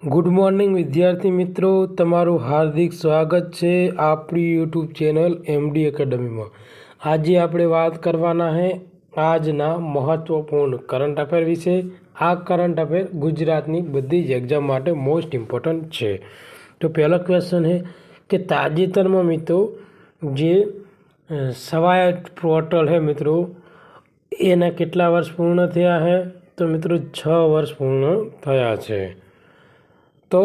Good morning વિદ્યાર્થી મિત્રો, તમારું હાર્દિક સ્વાગત છે આપણી યુટ્યુબ ચેનલ એમડી એકેડમીમાં। આજે આપણે વાત કરવાના છે આજના મહત્વપૂર્ણ કરંટ અફેર વિશે। આ કરંટ અફેર ગુજરાતની બધી જ એક્ઝામ માટે મોસ્ટ ઇમ્પોર્ટન્ટ છે। તો પહેલો ક્વેશ્ચન છે કે તાજેતરમાં મિત્રો જે સ્વાયત્ત પોર્ટલ છે મિત્રો એના કેટલા વર્ષ પૂર્ણ થયા છે? તો મિત્રો 6 વર્ષ પૂર્ણ થયા છે। તો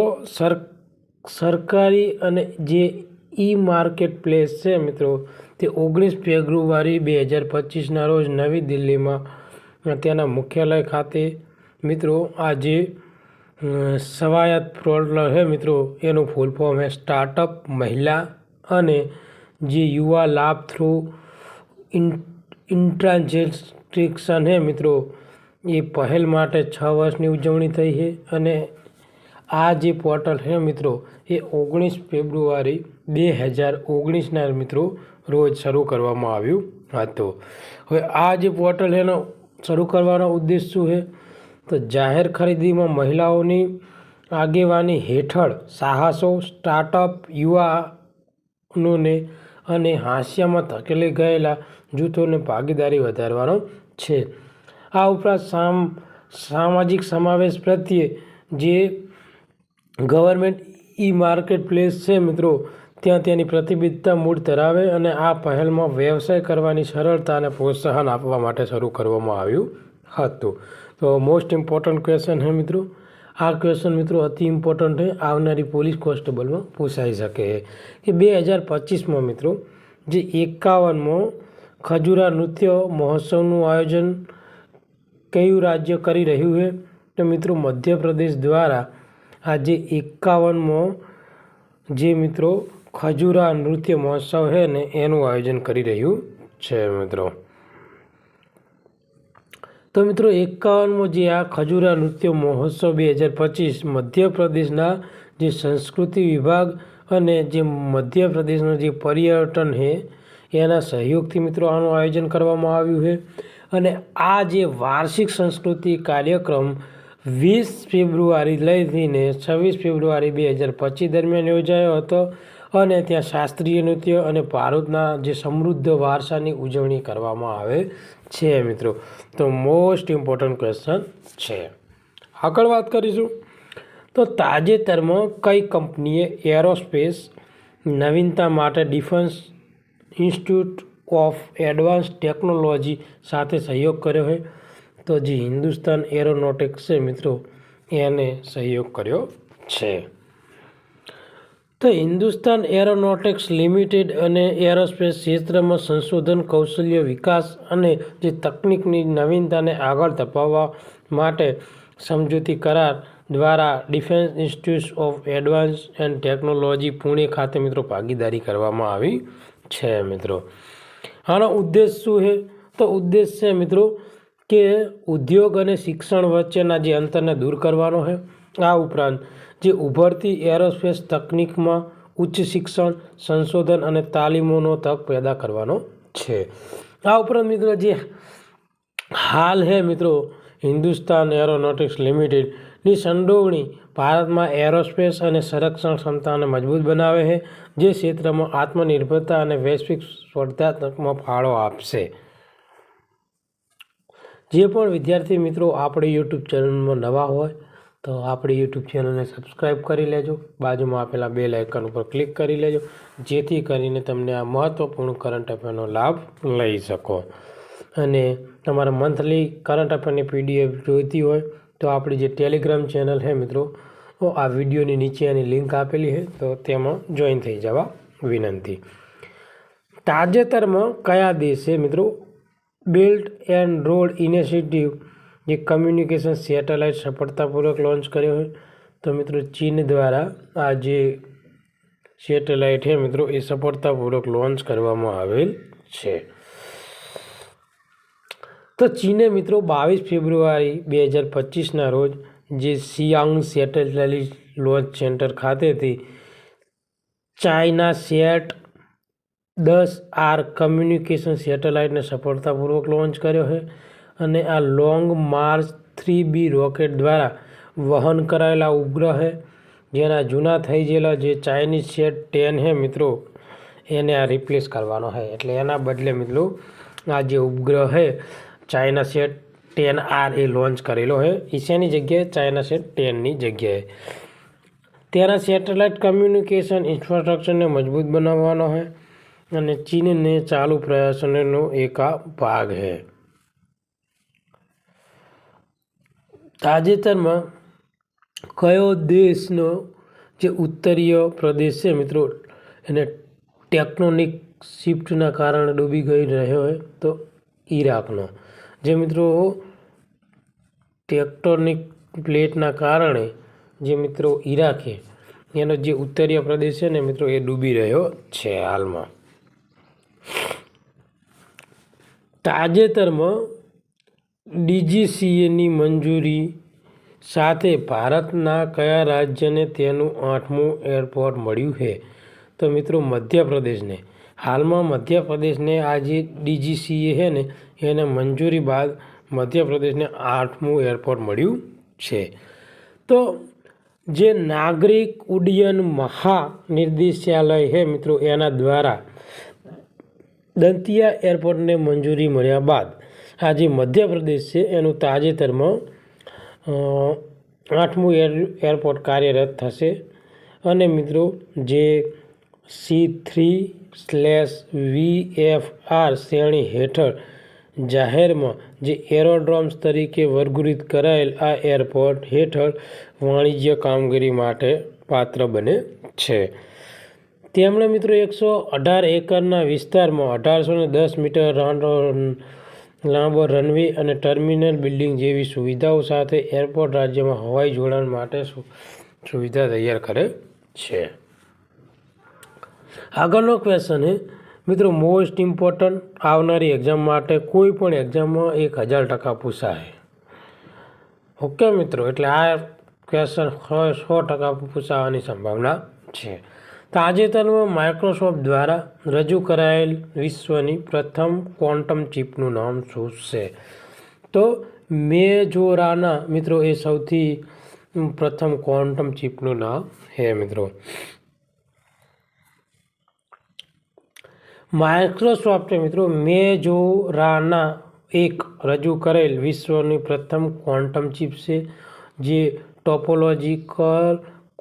સરકારી અને જે ઈ માર્કેટ પ્લેસ છે મિત્રો તે 19 ફેબ્રુઆરી 2025ના રોજ નવી દિલ્હીમાં તેના મુખ્યાલય ખાતે મિત્રો આ જે સ્વાયત્ત પોર્ટલ છે મિત્રો એનું ફૂલ ફોર્મ છે સ્ટાર્ટઅપ મહિલા અને જે યુવા લાભ થ્રુ ઇન્ટ્રાન્સેક્શન છે મિત્રો એ પહેલ માટે 6 વર્ષની ઉજવણી થઈ છે। અને આ જે પોર્ટલ છે મિત્રો એ 19 ફેબ્રુઆરી 2019ના મિત્રો રોજ શરૂ કરવામાં આવ્યું હતું। હવે આ જે પોર્ટલ એનો શરૂ કરવાનો ઉદ્દેશ શું છે? તો જાહેર ખરીદીમાં મહિલાઓની આગેવાની હેઠળ સાહસો, સ્ટાર્ટઅપ, યુવાનોને અને હાંસિયામાં ધકેલી ગયેલા જૂથોને ભાગીદારી વધારવાનો છે। આ ઉપરાંત સામાજિક સમાવેશ પ્રત્યે જે ગવર્મેન્ટ ઈ માર્કેટ પ્લેસ છે મિત્રો ત્યાં તેની પ્રતિબદ્ધતા મૂળ ધરાવે અને આ પહેલમાં વ્યવસાય કરવાની સરળતા અને પ્રોત્સાહન આપવા માટે શરૂ કરવામાં આવ્યું હતું। તો મોસ્ટ ઇમ્પોર્ટન્ટ ક્વેશ્ચન છે મિત્રો। આ ક્વેશ્ચન મિત્રો અતિ ઇમ્પોર્ટન્ટ છે, આવનારી પોલીસ કોન્સ્ટેબલમાં પૂછાઈ શકે કે 2025માં મિત્રો જે 51મો ખજૂરા નૃત્ય મહોત્સવનું આયોજન કયું રાજ્ય કરી રહ્યું છે? તો મિત્રો મધ્યપ્રદેશ દ્વારા આજે 51મો જે મિત્રો ખજૂરા નૃત્ય મહોત્સવ છે ને એનું આયોજન કરી રહ્યું છે મિત્રો। તો મિત્રો 51મો જે આ ખજૂરા નૃત્ય મહોત્સવ 2025 મધ્યપ્રદેશના જે સંસ્કૃતિ વિભાગ અને જે મધ્યપ્રદેશનું જે પર્યટન છે એના સહયોગથી મિત્રો આનું આયોજન કરવામાં આવ્યું છે। અને આ જે વાર્ષિક સંસ્કૃતિ કાર્યક્રમ 20 ફેબ્રુઆરી લઈને 26 ફેબ્રુઆરી 2025 દરમિયાન યોજાયો હતો અને ત્યાં શાસ્ત્રીય નૃત્ય અને ભારતના જે સમૃદ્ધ વારસાની ઉજવણી કરવામાં આવે છે મિત્રો। તો મોસ્ટ ઇમ્પોર્ટન્ટ ક્વેશ્ચન છે। આગળ વાત કરીશું તો તાજેતરમાં કઈ કંપનીએ એરોસ્પેસ નવીનતા માટે defence institute of advance technology સાથે સહયોગ કર્યો છે? તો જે હિન્દુસ્તાન એરોનોટિક્સ છે મિત્રો એને સહયોગ કર્યો છે। તો હિન્દુસ્તાન એરોનોટિક્સ લિમિટેડ અને એરોસ્પેસ ક્ષેત્રમાં સંશોધન, કૌશલ્ય વિકાસ અને જે તકનિકની નવીનતાને આગળ ધપાવવા માટે સમજૂતી કરાર દ્વારા defence institute of advance and technology Pune ખાતે મિત્રો ભાગીદારી કરવામાં આવી છે મિત્રો। આનો ઉદ્દેશ શું છે? તો ઉદ્દેશ છે મિત્રો કે ઉદ્યોગ અને શિક્ષણ વચ્ચેના જે અંતરને દૂર કરવાનો છે। આ ઉપરાંત જે ઉભરતી એરોસ્પેસ તકનિકમાં ઉચ્ચ શિક્ષણ, સંશોધન અને તાલીમોનો તક પેદા કરવાનો છે। આ ઉપરાંત મિત્રો જે હાલ છે મિત્રો હિન્દુસ્તાન એરોનોટિક્સ લિમિટેડની સંડોવણી ભારતમાં એરોસ્પેસ અને સંરક્ષણ ક્ષમતાને મજબૂત બનાવે છે, જે ક્ષેત્રમાં આત્મનિર્ભરતા અને વૈશ્વિક સ્પર્ધાત્મકમાં ફાળો આપશે। જે પણ વિદ્યાર્થી મિત્રો આપણી યુટ્યુબ ચેનલમાં નવા હોય તો આપણી યુટ્યુબ ચેનલને સબસ્ક્રાઈબ કરી લેજો, બાજુમાં આપેલા બેલ આઇકન ઉપર ક્લિક કરી લેજો, જેથી કરીને તમને આ મહત્ત્વપૂર્ણ કરંટ અફેરનો લાભ લઈ શકો। અને તમારા મંથલી કરંટ અફેરની PDF જોઈતી હોય તો આપણી જે ટેલિગ્રામ ચેનલ છે મિત્રો આ વિડીયોની નીચે એની લિંક આપેલી છે તો તેમાં જોઈન થઈ જવા વિનંતી। તાજેતરમાં કયા દેશે મિત્રો બેલ્ટ એન્ડ રોડ ઇનિશિયેટિવ જે કમ્યુનિકેશન સેટેલાઇટ સફળતાપૂર્વક લોન્ચ કર્યો છે? તો મિત્રો ચીન દ્વારા આ જે સેટેલાઇટ છે મિત્રો એ સફળતાપૂર્વક લોન્ચ કરવામાં આવેલ છે। તો ચીને મિત્રો 22 ફેબ્રુઆરી 2025ના રોજ જે સિયાંગ સેટેલાઇટ લોન્ચ સેન્ટર ખાતેથી ચાઇના સેટ-10R કમ્યુનિકેશન સેટેલાઇટને સફળતાપૂર્વક લોન્ચ કર્યો છે। અને આ લોંગ માર્ચ 3B રોકેટ દ્વારા વહન કરાયેલા ઉપગ્રહ है જેના જૂના થઈ ગયેલા જે ચાઇનીઝ સેટ 10 है મિત્રો એને આ રિપ્લેસ કરવાનો है એટલે એના બદલે મિત્રો આ જે ઉપગ્રહ है ચાઇના સેટ 10R એ લોન્ચ કરેલો है ઈશાની જગ્યાએ ચાઇના સેટ 10ની જગ્યાએ તેના સેટેલાઇટ કમ્યુનિકેશન ઇન્ફ્રાસ્ટ્રક્ચરને મજબૂત બનાવવાનો है અને ચીનને ચાલુ પ્રયાસોનો એક આ ભાગ है। તાજેતરમાં કયો દેશનો જે ઉત્તરીય પ્રદેશ છે મિત્રો એને ટેક્ટોનિક શિફ્ટના કારણે ડૂબી ગઈ રહ્યો હોય તો ઈરાકનો જે મિત્રો ટેક્ટોનિક પ્લેટના કારણે જે મિત્રો ઈરાકે એનો જે ઉત્તરીય પ્રદેશ છે ને મિત્રો એ ડૂબી રહ્યો છે હાલમાં। તાજેતરમાં DGCAની મંજૂરી સાથે ભારતના કયા રાજ્યને તેનું 8મું એરપોર્ટ મળ્યું છે તો મિત્રો મધ્યપ્રદેશને। હાલમાં મધ્યપ્રદેશને આ જે DGCA છે ને એને મંજૂરી બાદ મધ્યપ્રદેશને 8મું એરપોર્ટ મળ્યું છે। તો જે નાગરિક ઉડ્ડયન મહાનિર્દેશાલય છે મિત્રો એના દ્વારા દંતિયા એરપોર્ટને મંજૂરી મળ્યા બાદ આ જે મધ્યપ્રદેશ છે એનું તાજેતરમાં 8મું એરપોર્ટ કાર્યરત થશે અને મિત્રો જે C3/VFR શ્રેણી હેઠળ જાહેરમાં જે એરોડ્રોમ્સ તરીકે વર્ગીકૃત કરાયેલ આ એરપોર્ટ હેઠળ વાણિજ્ય કામગીરી માટે પાત્ર બને છે। તેમણે મિત્રો 118 એકરના વિસ્તારમાં 1810 મીટર લાંબો રનવે અને ટર્મિનલ બિલ્ડિંગ જેવી સુવિધાઓ સાથે એરપોર્ટ રાજ્યમાં હવાઈ જોડાણ માટે સુવિધા તૈયાર કરે છે। આગળનો ક્વેશ્ચન છે મિત્રો મોસ્ટ ઇમ્પોર્ટન્ટ આવનારી એક્ઝામ માટે કોઈ પણ એક્ઝામમાં 1000% પૂછાય। ઓકે મિત્રો એટલે આ ક્વેશ્ચન 100% પૂછાવાની સંભાવના છે। તાજેતરમાં માઇક્રોસોફ્ટ દ્વારા રજૂ કરાયેલ વિશ્વની પ્રથમ ક્વોન્ટમ ચિપનું નામ શું છે તો મેજોરાના મિત્રો એ સૌથી પ્રથમ ક્વોન્ટમ ચિપનું નામ છે મિત્રો। માઇક્રોસોફ્ટે મિત્રો મેજોરાના એક રજૂ કરેલ વિશ્વની પ્રથમ ક્વોન્ટમ ચિપ છે જે ટોપોલોજીકલ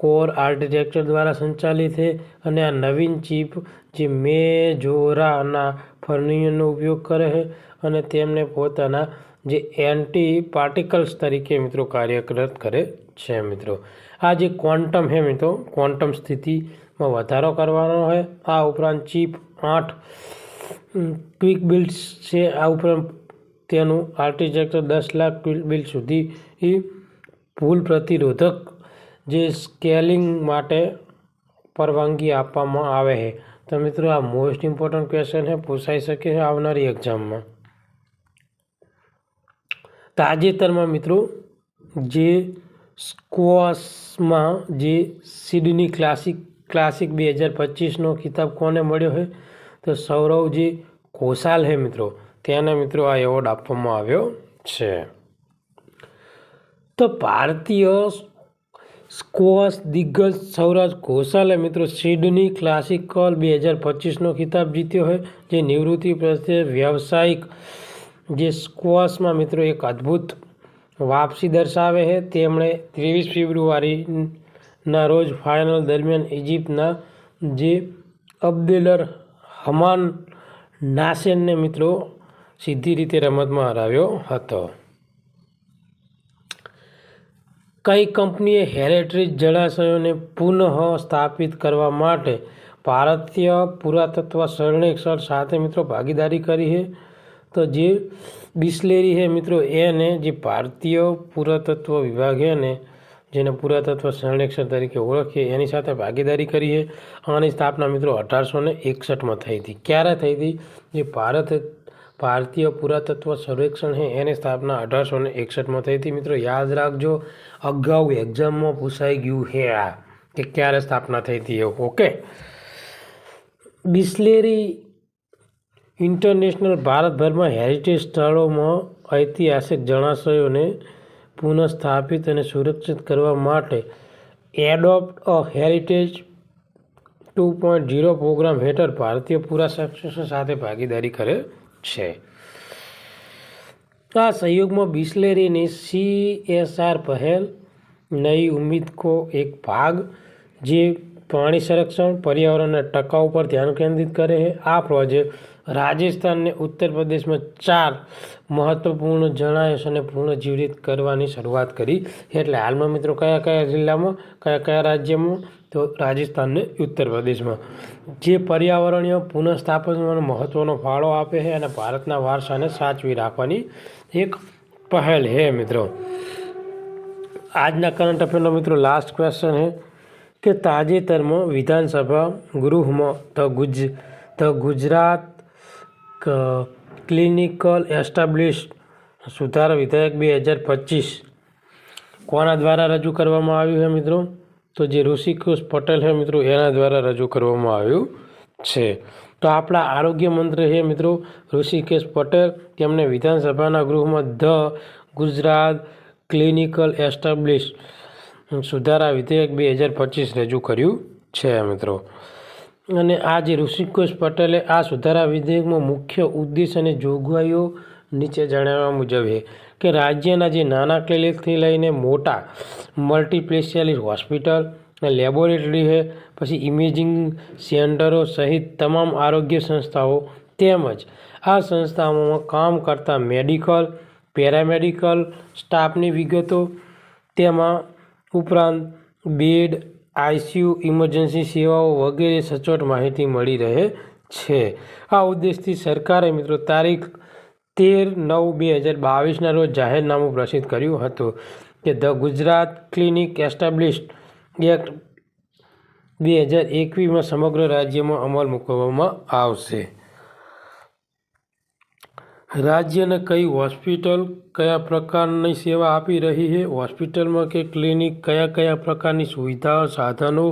કોર આર્કિટેક્ચર દ્વારા સંચાલિત છે અને આ નવીન ચિપ જે મેજોરાના ફર્નિયરનો ઉપયોગ કરે છે અને તેમને પોતાના જે એન્ટી પાર્ટિકલ્સ તરીકે મિત્રો કાર્યરત કરે છે મિત્રો। આ જે ક્વોન્ટમ છે મિત્રો ક્વોન્ટમ સ્થિતિમાં વધારો કરવાનો છે। આ ઉપરાંત ચિપ 8 ક્વિક બિલ્ડ્સ છે। આ ઉપરાંત તેનું આર્કિટેક્ચર 10 લાખ ક્વિક બિલ્ડ સુધી ભૂલ પ્રતિરોધક જે સ્કેલિંગ માટે પરવાનગી આપવામાં આવે છે। તો મિત્રો આ મોસ્ટ ઇમ્પોર્ટન્ટ ક્વેશ્ચન છે પૂછાઈ શકે છે આવનારી એક્ઝામમાં। તાજેતરમાં મિત્રો જે સ્ક્વોશમાં જે સિડની ક્લાસિક 2025નો ખિતાબ કોને મળ્યો છે તો સૌરવજી ઘોષાલ છે મિત્રો તેને મિત્રો આ એવોર્ડ આપવામાં આવ્યો છે। તો ભારતીય સ્ક્વોશ દિગ્ગજ સૌરવ ઘોષાલે મિત્રો સિડની ક્લાસિકલ 2025નો ખિતાબ જીત્યો છે જે નિવૃત્તિ પછી વ્યવસાયિક જે સ્ક્વોશમાં મિત્રો એક અદ્ભુત વાપસી દર્શાવે છે। તેમણે 23 ફેબ્રુઆરીના રોજ ફાઇનલ દરમિયાન ઇજિપ્તના જે અબ્દેલરહમાન નાસેરને મિત્રો સીધી રીતે રમતમાં હરાવ્યો હતો। કઈ કંપનીએ હેરિટેજ જળાશયોને પુનઃ સ્થાપિત કરવા માટે ભારતીય પુરાતત્વ સર્વેક્ષણ સાથે મિત્રો ભાગીદારી કરી છે તો જે બિસ્લેરી છે મિત્રો એને જે ભારતીય પુરાતત્વ વિભાગ છે ને જેને પુરાતત્વ સર્વેક્ષણ તરીકે ઓળખીએ એની સાથે ભાગીદારી કરી છે। આની સ્થાપના મિત્રો 1861માં થઈ હતી। ક્યારે થઈ હતી જે ભારતીય પુરાતત્વ સર્વેક્ષણ છે એની સ્થાપના 1861માં થઈ હતી મિત્રો યાદ રાખજો અગાઉ એક્ઝામમાં પૂછાઈ ગયું છે આ કે ક્યારે સ્થાપના થઈ હતી એવું। ઓકે બિસ્લેરી ઇન્ટરનેશનલ ભારતભરમાં હેરિટેજ સ્થળોમાં ઐતિહાસિક જળાશયોને પુનઃસ્થાપિત અને સુરક્ષિત કરવા માટે એડોપ્ટ અ હેરિટેજ 2.0 પ્રોગ્રામ હેઠળ ભારતીય પુરાતત્વ સાથે ભાગીદારી કરે છે. આ સહયોગમાં બિસ્લેરીની CSR પહેલ નઈ ઉમ્મીદ કો એક ભાગ, જે પાણી સંરક્ષણ, પર્યાવરણ અને ટકાઉ પર ધ્યાન કેન્દ્રિત કરે છે. આ પ્રોજેક્ટ રાજસ્થાન અને ઉત્તર પ્રદેશમાં 4 મહત્વપૂર્ણ જળાશયોને પુનઃજીવિત કરવાની શરૂઆત કરી. એટલે હાલમાં મિત્રો કયા કયા જિલ્લામાં, કયા કયા રાજ્યમાં? તો રાજસ્થાન અને ઉત્તર પ્રદેશમાં, જે પર્યાવરણીય પુનઃસ્થાપનમાં મહત્વનો ફાળો આપે છે અને ભારતના વારસાને સાચવી રાખવાની એક પહેલ છે. મિત્રો આજના કરંટ અફેરનો મિત્રો લાસ્ટ ક્વેશ્ચન છે કે તાજેતરમાં વિધાનસભા ગૃહમાં ધ ગુજરાત ક્લિનિકલ એસ્ટાબ્લિશ્ડ સુધારા વિધેયક 2025 કોના દ્વારા રજૂ કરવામાં આવ્યું છે મિત્રો? તો જે ઋષિકેશ પટેલ છે મિત્રો, એના દ્વારા રજૂ કરવામાં આવ્યું છે. તો આપણા આરોગ્ય મંત્રી છે મિત્રો ઋષિકેશ પટેલ, તેમણે વિધાનસભાના ગૃહમાં ધ ગુજરાત ક્લિનિકલ એસ્ટાબ્લિશ્ડ સુધારા વિધેયક 2025 રજૂ કર્યું છે મિત્રો. અને આ જે ઋષિકેશ પટેલે આ સુધારા વિધેયકમાં મુખ્ય ઉદ્દેશ અને જોગવાઈઓ નીચે જણાવ્યા મુજબ છે કે રાજ્યના જે નાના ક્લિનિકથી લઈને મોટા મલ્ટીસ્પેશિયાલિટી હોસ્પિટલ, લેબોરેટરી છે, પછી ઇમેજિંગ સેન્ટરો સહિત તમામ આરોગ્ય સંસ્થાઓ તેમજ આ સંસ્થાઓમાં કામ કરતા મેડિકલ, પેરામેડિકલ સ્ટાફની વિગતો, તેમાં ઉપરાંત બેડ, ICU, ઇમરજન્સી સેવાઓ વગેરે સચોટ માહિતી મળી રહે છે. આ ઉદ્દેશથી સરકારે મિત્રો તારીખ 13/9/2022ના રોજ જાહેરનામું પ્રસિદ્ધ કર્યું હતું કે the Gujarat clinic established act 2021માં સમગ્ર રાજ્યમાં અમલ મૂકવામાં આવશે. રાજ્યને કઈ હોસ્પિટલ કયા પ્રકારની સેવા આપી રહી છે, હોસ્પિટલમાં કે ક્લિનિક કયા કયા પ્રકારની સુવિધાઓ, સાધનો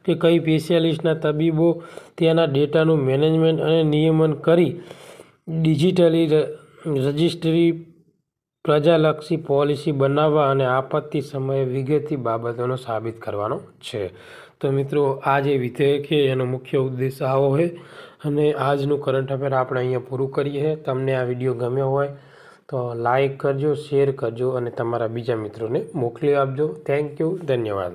કે કઈ સ્પેશિયાલિસ્ટના તબીબો, તેના ડેટાનું મેનેજમેન્ટ અને નિયમન કરી ડિજિટલી રજિસ્ટ્રી, પ્રજાલક્ષી પોલિસી બનાવવા અને આપત્તિ સમયે વિગતની બાબતોનો સાબિત કરવાનો છે. તો મિત્રો આ જે વિધેયક છે એનો મુખ્ય ઉદ્દેશ આવો છે. અને આજનું કરંટ અફેર આપણે અહીંયા પૂરું કરીએ છીએ. તમને આ વિડીયો ગમ્યો હોય તો લાઈક કરજો, શેર કરજો અને તમારા બીજા મિત્રોને મોકલી આપજો. થેન્ક યુ, ધન્યવાદ.